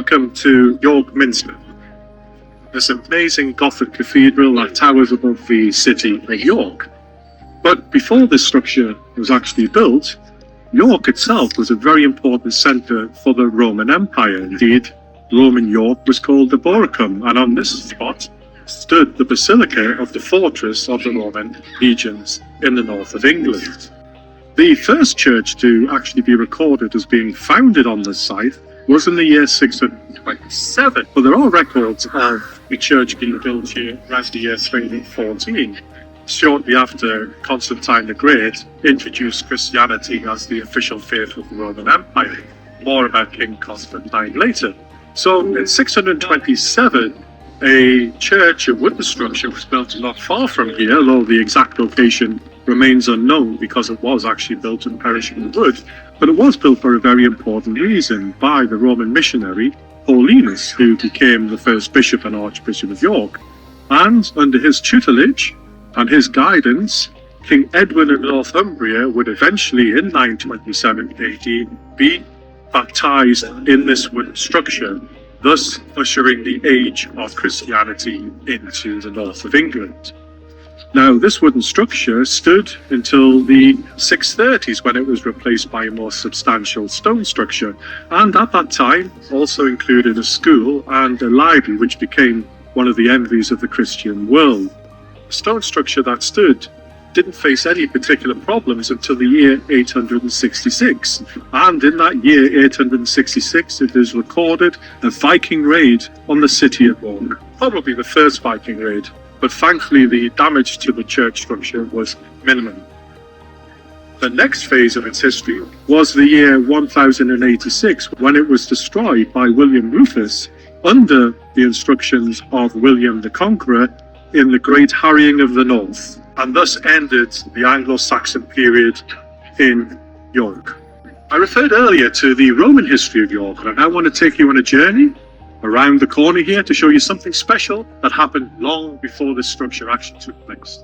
Welcome to York Minster, this amazing Gothic cathedral that towers above the city of York. But before this structure was actually built, York itself was a very important centre for the Roman Empire. Indeed, Roman York was called the Boricum, and on this spot stood the basilica of the fortress of the Roman legions in the north of England. The first church to actually be recorded as being founded on this site was in the year 627, but there are records of the church being built here around the year 314, shortly after Constantine the Great introduced Christianity as the official faith of the Roman Empire. More about King Constantine later. So in 627, a church, a wooden structure, was built not far from here, although the exact location remains unknown because it was actually built in perishable wood. But it was built for a very important reason by the Roman missionary Paulinus, who became the first bishop and archbishop of York. And under his tutelage and his guidance, King Edwin of Northumbria would eventually, in 927 AD, be baptized in this wooden structure, thus ushering the age of Christianity into the north of England. Now, this wooden structure stood until the 630s, when it was replaced by a more substantial stone structure, and at that time also included a school and a library, which became one of the envies of the Christian world. The stone structure that stood didn't face any particular problems until the year 866, and in that year 866 it is recorded a Viking raid on the city of York, probably the first Viking raid. But thankfully the damage to the church structure was minimum. The next phase of its history was the year 1086, when it was destroyed by William Rufus under the instructions of William the Conqueror in the Great Harrying of the North, and thus ended the Anglo-Saxon period in York. I referred earlier to the Roman history of York, and I now want to take you on a journey around the corner here to show you something special that happened long before this structure actually took place.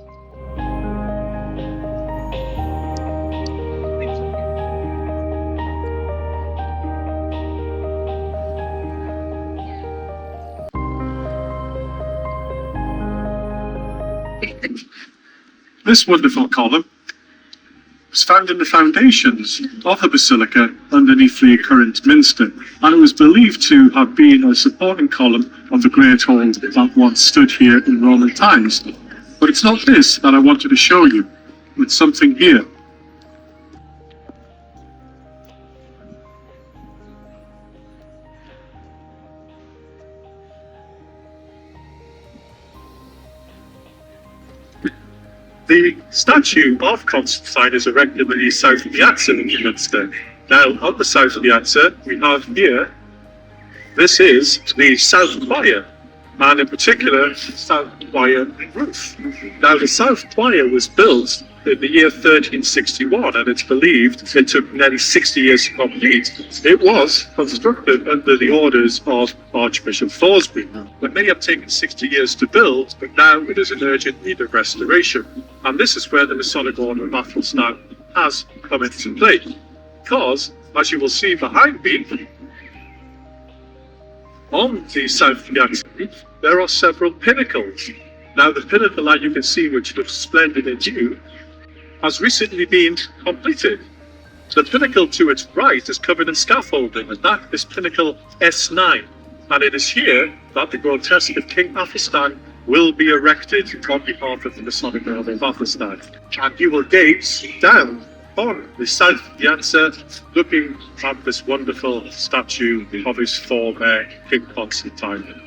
This wonderful column was found in the foundations of the basilica underneath the current minster, and it was believed to have been a supporting column of the great hall that once stood here in Roman times. But it's not this that I wanted to show you, it's something here. The statue of Constantine is erected in the south piazza of Minster. Now, on the south piazza, we have here, this is the south choir, and in particular, the south choir roof. Now, the south choir was built in the year 1361, and it's believed it took nearly 60 years to complete. It was constructed under the orders of Archbishop Thoresby, but may have taken 60 years to build, but now it is in urgent need of restoration. And this is where the Masonic Order of Athelstan has come into play, because, as you will see behind me, on the south piazza, there are several pinnacles. Now, the pinnacle that you can see, which looks splendid in view, has recently been completed. The pinnacle to its right is covered in scaffolding, and that is pinnacle S9. And it is here that the grotesque of King Athelstan will be erected on behalf of the Masonic Order of Athelstan. And you will gaze down on the south piazza, looking at this wonderful statue of his former King Constantine.